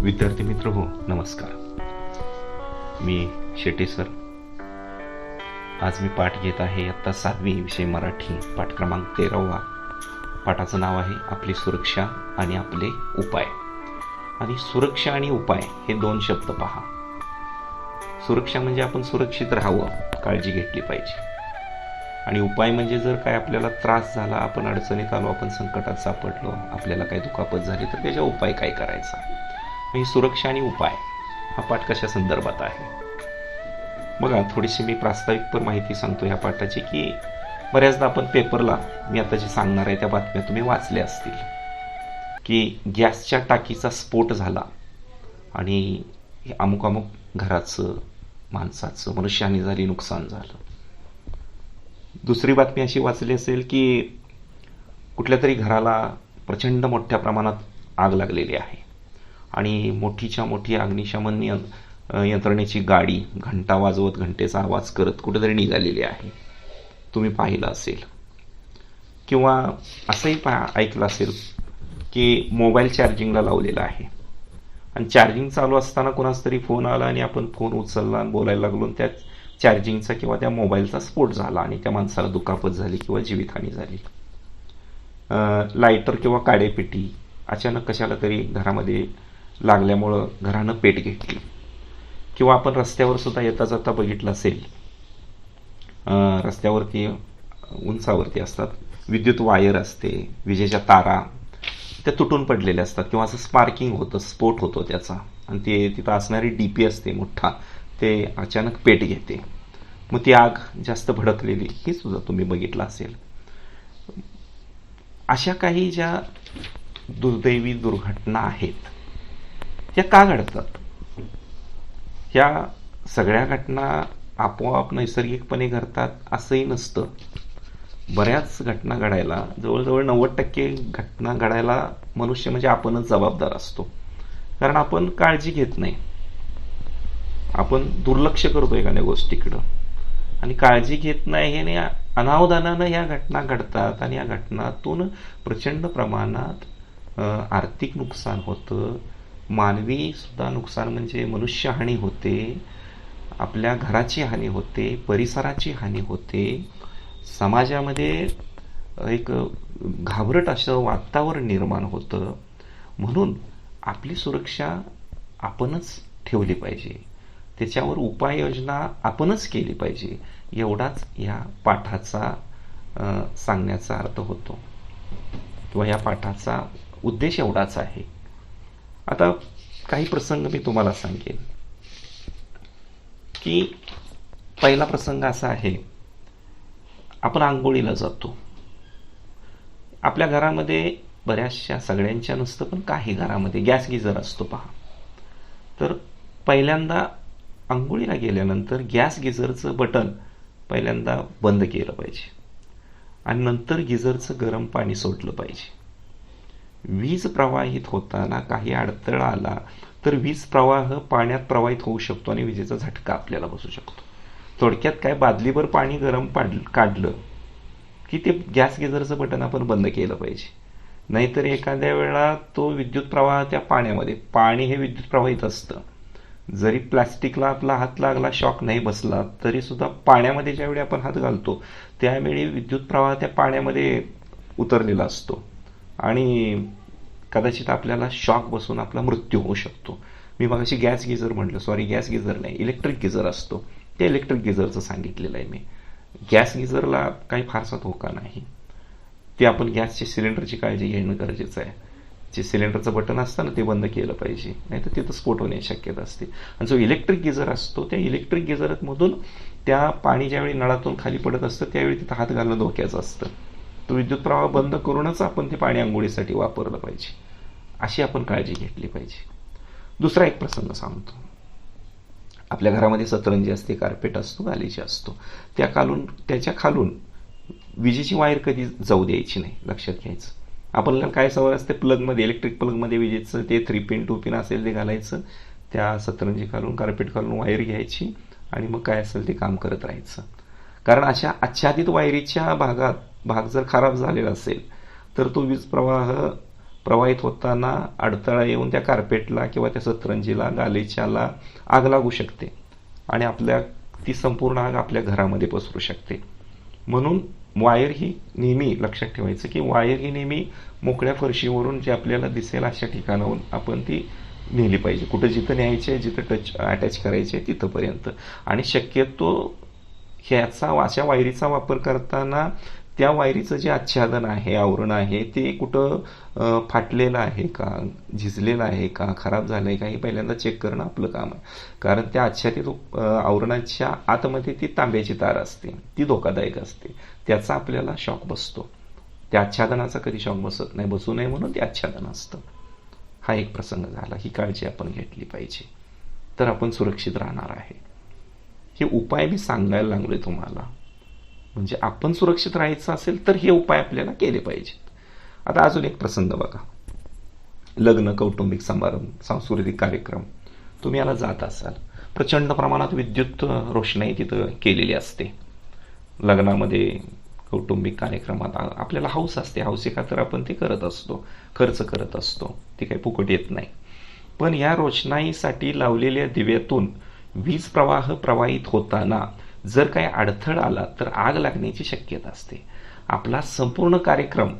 विद्यार्थी मित्र हो, नमस्कार. मी शेटे सर. आज मी पाठ घेत आहे इयत्ता 7वी विषय मराठी, पाठ क्रमांक 13वा. पाठाचं नाव आहे आपली सुरक्षा आणि आपले उपाय. आणि सुरक्षा आणि उपाय हे दोन शब्द पहा. सुरक्षा म्हणजे आपण सुरक्षित राहावं, काळजी घेतली पाहिजे. आणि उपाय म्हणजे जर काय आपल्याला त्रास झाला, आपण अडचणीत आलो, आपण संकटात सापडलो, आपल्याला काही दुखापत झाली, तर त्याचा उपाय काय करायचा. ही सुरक्षा आणि उपाय हा पाठ कशा संदर्भात आहे बघा. थोडीशी मी प्रास्ताविक माहिती सांगतो या पाठाची, की बऱ्याचदा आपण पेपरला मी आता जे सांगणार आहे त्या बातम्या तुम्ही वाचल्या असतील, की गॅसच्या टाकीचा स्फोट झाला आणि अमुक अमुक घराचं, माणसाचं, मनुष्यहानी झाली, नुकसान झालं. दुसरी बातमी अशी वाचली असेल की कुठल्या तरी घराला प्रचंड मोठ्या प्रमाणात आग लागलेली आहे आणि मोठीच्या मोठी अग्निशमन यंत्रणेची गाडी घंटा वाजवत, घंटेचा आवाज करत कुठेतरी निघालेली आहे. तुम्ही पाहिलं असेल. किंवा असंही ऐकलं असेल की मोबाईल चार्जिंगला लावलेला आहे आणि चार्जिंग चालू असताना कोणाचा तरी फोन आला आणि आपण फोन उचलला आणि बोलायला लागलो आणि त्या चार्जिंगचा किंवा त्या मोबाईलचा स्फोट झाला आणि त्या माणसाला दुखापत झाली किंवा जीवितहानी झाली. लायटर किंवा काडेपेटी अचानक कशाला तरी घरामध्ये लागल्यामुळं घरानं पेट घेतली. किंवा आपण रस्त्यावर सुद्धा येता जाता बघितलं असेल, रस्त्यावरती उंचावरती असतात, विद्युत वायर असते, विजेच्या तारा त्या तुटून पडलेल्या असतात किंवा असं स्पार्किंग होतं, स्फोट होतो त्याचा, आणि ते तिथं असणारी डीपी असते मोठा, ते अचानक पेट घेते. मग ती आग जास्त भडकलेली ही सुद्धा तुम्ही बघितलं असेल. अशा काही ज्या दुर्दैवी दुर्घटना आहेत त्या का घडतात. ह्या सगळ्या घटना आपोआप नैसर्गिकपणे घडतात असंही नसतं. बऱ्याच घटना घडायला, जवळजवळ 90% घटना घडायला मनुष्य म्हणजे आपणच जबाबदार असतो. कारण आपण काळजी घेत नाही, आपण दुर्लक्ष करतो एखाद्या गोष्टीकडं आणि काळजी घेत नाही, आणि अनावधानानं या घटना घडतात आणि या घटनातून प्रचंड प्रमाणात आर्थिक नुकसान होतं, मानवी सुद्धा नुकसान म्हणजे मनुष्यहानी होते, आपल्या घराची हानी होते, परिसराची हानी होते, समाजामध्ये एक घाबरट असं वातावरण निर्माण होतं. म्हणून आपली सुरक्षा आपणच ठेवली पाहिजे, त्याच्यावर उपाययोजना आपणच केली पाहिजे, एवढाच या पाठाचा सांगण्याचा अर्थ होतो किंवा या पाठाचा उद्देश एवढाच आहे. आता काही प्रसंग मी तुम्हाला सांगेन. की पहिला प्रसंग असा आहे, आपण आंघोळीला जातो. आपल्या घरामध्ये बऱ्याचशा, सगळ्यांच्या नसतं पण काही घरामध्ये गॅस गिझर असतो पहा. तर पहिल्यांदा आंघोळीला गेल्यानंतर गॅस गिझरचं बटन पहिल्यांदा बंद केलं पाहिजे आणि नंतर गिझरचं गरम पाणी सोडलं पाहिजे. वीज प्रवाहित होताना काही अडथळा आला तर वीज प्रवाह पाण्यात प्रवाहित होऊ शकतो आणि विजेचा झटका आपल्याला बसू शकतो. थोडक्यात काय, बादलीभर पाणी गरम काढलं की ते गॅस गिझरचं बटन आपण बंद केलं पाहिजे. नाहीतर एखाद्या वेळा तो विद्युत प्रवाह त्या पाण्यामध्ये, पाणी हे विद्युत प्रवाहित असतं, जरी प्लॅस्टिकला आपला हात लागला, शॉक नाही बसला, तरी सुद्धा पाण्यामध्ये ज्यावेळी आपण हात घालतो त्यावेळी विद्युत प्रवाह त्या पाण्यामध्ये उतरलेला असतो आणि कदाचित आपल्याला शॉक बसून आपला मृत्यू होऊ शकतो. मी मगाशी गॅस गिझर म्हटलं, सॉरी, गॅस गिझर नाही, इलेक्ट्रिक गिझर असतो, ते इलेक्ट्रिक गिझरचं सांगितलेलं आहे मी. गॅस गिझरला काही फारसा धोका नाही, ते आपण गॅसच्या सिलेंडरची काळजी घेणं गरजेचं आहे. जे सिलेंडरचं बटन असतं ना, ते बंद केलं पाहिजे, नाही तर तिथं स्फोट होण्याची शक्यता असते. आणि जो इलेक्ट्रिक गिझर असतो, त्या इलेक्ट्रिक गिझरमधून त्या पाणी ज्यावेळी नळातून खाली पडत असतं त्यावेळी तिथं हात घालणं धोक्याचं असतं. तो विद्युत प्रवाह बंद करूनच आपण ते पाणी आंघोळीसाठी वापरलं पाहिजे, अशी आपण काळजी घेतली पाहिजे. दुसरा एक प्रसंग सांगतो. आपल्या घरामध्ये सतरंजी असते, कार्पेट असतो, गालिचा असतो, त्याच्या खालून विजेची वायर कधी जाऊ द्यायची नाही, लक्षात घ्यायचं. आपल्याला काय सवय असते, प्लगमध्ये, इलेक्ट्रिक प्लगमध्ये विजेचं ते 3 पिन 2 पिन असेल ते घालायचं, त्या सतरंजी खालून, कार्पेट खालून वायर घ्यायची आणि मग काय असेल ते काम करत राहायचं. कारण अशा आच्छादित वायरीच्या भाग जर खराब झालेला असेल तर तो वीज प्रवाह प्रवाहित होताना अडथळा येऊन त्या कार्पेटला किंवा त्या सतरंजीला गालिच्याला आग लागू शकते आणि ती संपूर्ण आग आपल्या घरामध्ये पसरू शकते. म्हणून वायर ही नेहमी लक्षात ठेवायचं की वायर ही नेहमी मोकळ्या फरशीवरून जे आपल्याला दिसेल अशा ठिकाणाहून आपण ती नेली पाहिजे. कुठं जिथं न्यायची आहे, जिथं अटॅच करायची आहे तिथंपर्यंत. आणि शक्यतो अशा वायरीचा वापर करताना त्या वायरीचं जे आच्छादन आहे, आवरण आहे, ते कुठं फाटलेलं आहे का, झिजलेलं आहे का, खराब झालं आहे का, हे पहिल्यांदा चेक करणं आपलं काम आहे. कारण त्या आच्छादित आवरणाच्या आतमध्ये ती तांब्याची तार असते, ती धोकादायक असते, त्याचा आपल्याला शॉक बसतो. त्या आच्छादनाचा कधी शॉक बसत नाही, बसू नये म्हणून ते आच्छादन असतं. हा एक प्रसंग झाला. ही काळजी आपण घेतली पाहिजे, तर आपण सुरक्षित राहणार आहे. हे उपाय मी सांगायला लागलोय तुम्हाला, म्हणजे आपण सुरक्षित राहायचं असेल तर हे उपाय आपल्याला केले पाहिजेत. आता अजून एक प्रसंग बघा. लग्न, कौटुंबिक समारंभ, सांस्कृतिक कार्यक्रम, तुम्ही याला जात असाल, प्रचंड प्रमाणात विद्युत रोषणाई तिथं केलेली असते. लग्नामध्ये, कौटुंबिक कार्यक्रमात आपल्याला हौस असते, हौसे खातर आपण ते करत असतो, खर्च करत असतो, ते काही फुकट येत नाही. पण या रोषणाईसाठी लावलेल्या दिव्यातून वीज प्रवाह प्रवाहित होताना जर काही अडथळा आला तर आग लागण्याची शक्यता असते. आपला संपूर्ण कार्यक्रम,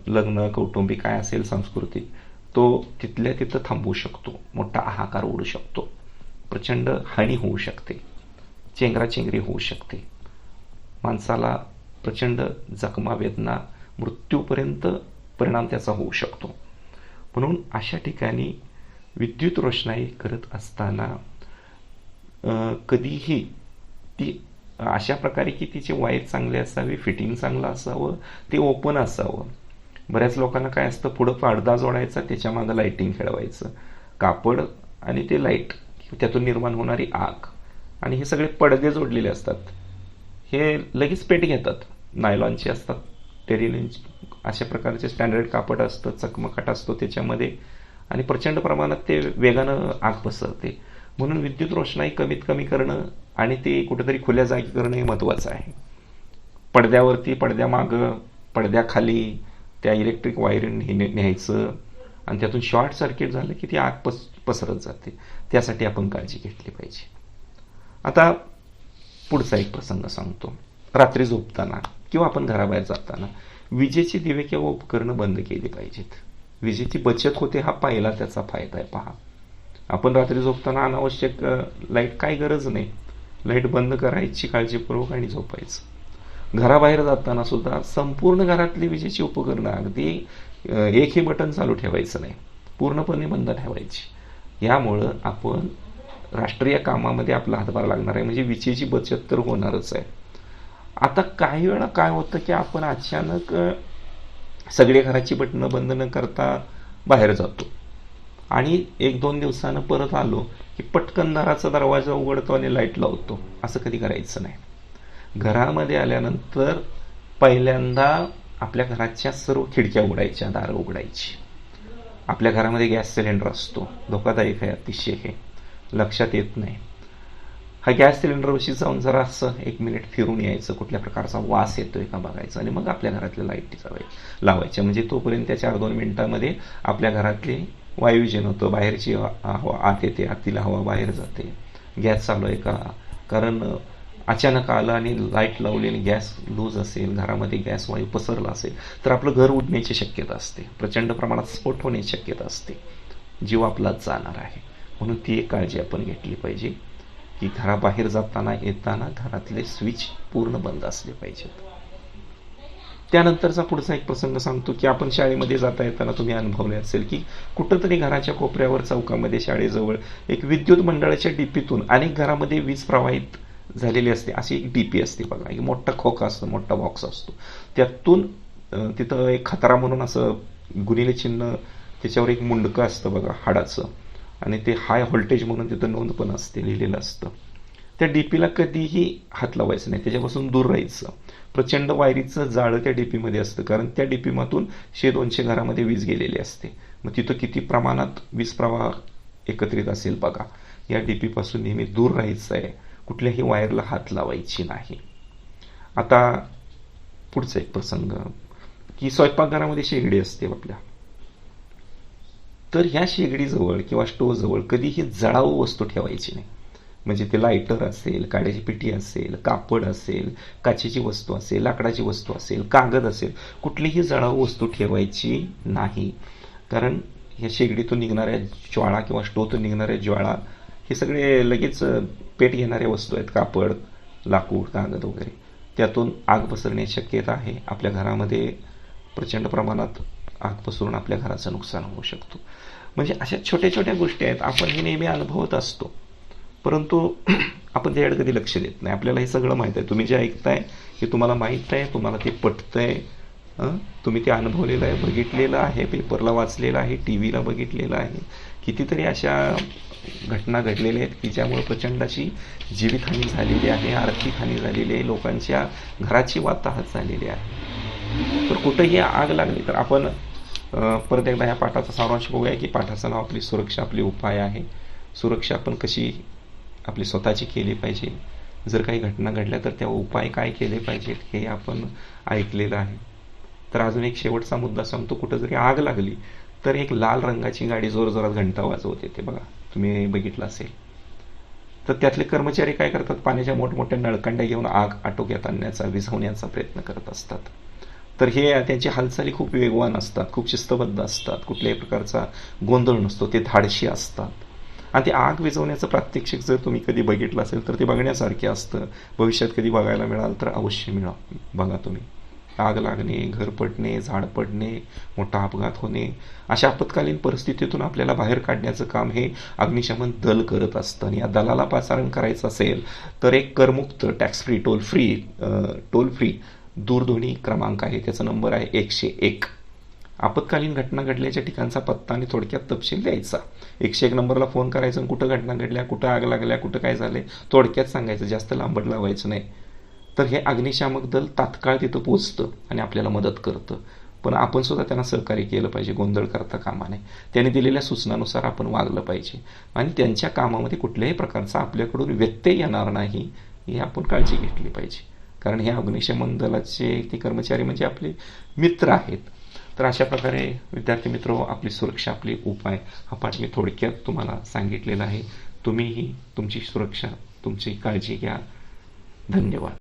लग्न, कौटुंबिक काय असेल, सांस्कृतिक, तो तिथल्या तिथं थांबवू शकतो, मोठा हाहाकार उडू शकतो, प्रचंड हानी होऊ शकते, चेंगराचेंगरी होऊ शकते, माणसाला प्रचंड जखमा, वेदना, मृत्यूपर्यंत परिणाम त्याचा होऊ शकतो. म्हणून अशा ठिकाणी विद्युत रोषणाई करत असताना कधीही ती अशा प्रकारे की तिचे वायर चांगले असावे, फिटिंग चांगलं असावं, ते ओपन असावं. बऱ्याच लोकांना काय असतं, पुढं पडदा जोडायचा, त्याच्या मागं लाईटिंग खेळवायचं, कापड आणि ते लाईट, त्यातून निर्माण होणारी आग, आणि हे सगळे पडदे जोडलेले असतात. हे लगेच पेट घेतात, नायलॉनचे असतात, टेरिलिन, अशा प्रकारचे स्टँडर्ड कापड असतं, चकमकाट असतो त्याच्यामध्ये, आणि प्रचंड प्रमाणात ते वेगानं आग पसरते. म्हणून विद्युत रोषणाई कमीत कमी करणं आणि ते कुठेतरी खुल्या जागी करणं हे महत्त्वाचं आहे. पडद्यावरती, पडद्यामागं, पडद्याखाली त्या इलेक्ट्रिक वायरिंग न्यायचं, आणि त्यातून शॉर्ट सर्किट झालं की ती आग पसरत जाते. त्यासाठी आपण काळजी घेतली पाहिजे. आता पुढचा एक प्रसंग सांगतो. रात्री झोपताना किंवा आपण घराबाहेर जाताना विजेची दिवे किंवा उपकरणं बंद केली पाहिजेत. विजेची बचत होते, हा पहिला त्याचा फायदा आहे. पहा, आपण रात्री झोपताना अनावश्यक लाईट, काय गरज नाही, लाईट बंद करायची काळजीपूर्वक आणि झोपायचं. घराबाहेर जाताना सुद्धा संपूर्ण घरातली विजेची उपकरणं, अगदी एकही बटन चालू ठेवायचं नाही, पूर्णपणे बंद ठेवायची. यामुळं आपण राष्ट्रीय कामामध्ये आपला हातभार लागणार आहे, म्हणजे विजेची बचत तर होणारच आहे. आता काही वेळा काय होतं की आपण अचानक सगळी घराची बटणं बंद न करता बाहेर जातो आणि 1-2 दिवसानं परत आलो की पटकन दाराचा दरवाजा उघडतो आणि लाईट लावतो. असं कधी करायचं नाही. घरामध्ये आल्यानंतर पहिल्यांदा आपल्या घराच्या सर्व खिडक्या उघडायच्या, दारं उघडायची. आपल्या घरामध्ये गॅस सिलेंडर असतो, धोकादायक आहे अतिशय, हे लक्षात येत नाही. हा गॅस सिलेंडरवरशी जाऊन जरा असं 1 मिनिट फिरून यायचं, कुठल्या प्रकारचा वास येतोय का बघायचं, आणि मग आपल्या घरातल्या लाईटी लावायच्या. म्हणजे तोपर्यंत त्या 4-2 मिनिटांमध्ये आपल्या घरातले वायुजन होतं, बाहेरची हवा आत येते, आतील हवा बाहेर जाते, गॅस चालू आहे का. कारण अचानक आलं आणि लाईट लावली आणि गॅस लूज असेल, घरामध्ये गॅस वायू पसरला असेल तर आपलं घर उडण्याची शक्यता असते, प्रचंड प्रमाणात स्फोट होण्याची शक्यता असते, जीव आपला जाणार आहे. म्हणून ती एक काळजी आपण घेतली पाहिजे की घराबाहेर जाताना येताना घरातले स्विच पूर्ण बंद असले पाहिजेत. त्यानंतरचा पुढचा एक प्रसंग सांगतो की आपण शाळेमध्ये जाता येताना तुम्ही अनुभवले असेल की कुठंतरी घराच्या कोपऱ्यावर, चौकामध्ये, शाळेजवळ एक विद्युत मंडळाच्या डीपीतून अनेक घरामध्ये वीज प्रवाहित झालेली असते. अशी एक डीपी असते बघा, एक मोठा खोका असतो, मोठा बॉक्स असतो, त्यातून तिथं एक खतरा म्हणून असं गुणिले चिन्ह, त्याच्यावर एक मुंडकं असतं बघा हाडाचं, आणि ते हाय व्होल्टेज म्हणून तिथं नोंद पण असते, लिहिलेलं असतं. त्या डीपीला कधीही हात लावायचं नाही, त्याच्यापासून दूर राहायचं. प्रचंड वायरीचं जाळं त्या डीपीमध्ये असतं, कारण त्या डीपीमधून 100-200 घरामध्ये वीज गेलेली असते. मग तिथं किती प्रमाणात वीज प्रवाह एकत्रित असेल बघा. या डीपीपासून नेहमी दूर राहायचं आहे, कुठल्याही वायरला हात लावायची नाही. आता पुढचा एक प्रसंग, की स्वयंपाकघरामध्ये शेगडी असते आपल्या, तर ह्या शेगडीजवळ किंवा स्टोव्हजवळ कधीही जळाऊ वस्तू ठेवायची नाही. म्हणजे ते लायटर असेल, काड्याची पिठी असेल, कापड असेल, काचेची वस्तू असेल, लाकडाची वस्तू असेल, कागद असेल, कुठलीही जळाऊ वस्तू ठेवायची नाही. कारण ह्या शेगडीतून निघणाऱ्या ज्वाळा किंवा स्टोव्हतून निघणाऱ्या ज्वाळा हे सगळे लगेच पेट घेणाऱ्या वस्तू आहेत. कापड, लाकूड, कागद वगैरे, त्यातून आग पसरण्याची शक्यता आहे. आपल्या घरामध्ये प्रचंड प्रमाणात आग पसरून आपल्या घराचं नुकसान होऊ शकतो. म्हणजे अशा छोट्या छोट्या गोष्टी आहेत, आपण हे नेहमी अनुभवत असतो, परंतु आपण त्याकडे कधी लक्ष देत नाही. आपल्याला हे सगळं माहीत आहे. तुम्ही जे ऐकताय हे तुम्हाला माहीत आहे, तुम्हाला ते पटतंय, तुम्ही ते अनुभवलेलं आहे, बघितलेलं आहे, पेपरला वाचलेलं आहे, टी व्हीला बघितलेलं आहे. कितीतरी अशा घटना घडलेल्या आहेत की ज्यामुळे प्रचंड अशी जीवितहानी झालेली आहे, आर्थिक हानी झालेली आहे, लोकांच्या घराची वाताहत झालेली आहे. तर कुठंही आग लागली तर आपण परत एकदा ह्या पाठाचा सारांश बघूया की पाठाचं नाव आपली सुरक्षा आपली उपाय आहे. सुरक्षा आपण कशी आपली स्वतःची केली पाहिजे, जर काही घटना घडल्या तर त्या उपाय काय केले पाहिजेत हे आपण ऐकलेलं आहे. तर अजून एक शेवटचा मुद्दा सांगतो. कुठं जरी आग लागली तर एक लाल रंगाची गाडी जोरजोरात घंटा वाजवते, ते बघा तुम्ही बघितलं असेल. तर त्यातले कर्मचारी काय करतात, पाण्याच्या मोठमोठ्या नळकांड्या घेऊन आग आटोक्यात आणण्याचा, विझवण्याचा प्रयत्न करत असतात. तर हे त्यांची हालचाली खूप वेगवान असतात, खूप शिस्तबद्ध असतात, कुठल्याही प्रकारचा गोंधळ नसतो, ते धाडशी असतात. आणि ते आग विझवण्याचं प्रात्यक्षिक जर तुम्ही कधी बघितलं असेल तर ते बघण्यासारखे असतं. भविष्यात कधी बघायला मिळाल तर अवश्य बघा तुम्ही. आग लागणे, घर पडणे, झाड पडणे, मोठा अपघात होणे, अशा आपत्कालीन परिस्थितीतून आपल्याला बाहेर काढण्याचं काम हे अग्निशमन दल करत असतं. आणि या दलाला पाचारण करायचं असेल तर एक करमुक्त, टॅक्स फ्री, टोल फ्री दूरध्वनी क्रमांक आहे. त्याचा नंबर आहे 101. आपत्कालीन घटना घडल्याच्या ठिकाणचा पत्ता आणि थोडक्यात तपशील द्यायचा. 101 नंबरला फोन करायचा आणि कुठं घटना घडल्या, कुठं आग लागल्या, कुठं काय झालंय थोडक्यात सांगायचं, जास्त लांबड लावायचं नाही. तर हे अग्निशामक दल तात्काळ तिथं पोचतं आणि आपल्याला मदत करतं. पण आपण सुद्धा त्यांना सहकार्य केलं पाहिजे, गोंधळ करता कामा नये. त्यांनी दिलेल्या सूचनानुसार आपण वागलं पाहिजे आणि त्यांच्या कामामध्ये कुठल्याही प्रकारचा आपल्याकडून व्यत्यय येणार नाही ही आपण काळजी घेतली पाहिजे. कारण हे अग्निशमन दलाचे ते कर्मचारी म्हणजे आपले मित्र आहेत. तर अशा प्रकारे विद्यार्थी मित्र, आपली सुरक्षा आपली उपाय हा पाठ मी थोडक्यात तुम्हाला सांगितलेला आहे. तुम्हीही तुमची सुरक्षा, तुमची काळजी घ्या. धन्यवाद.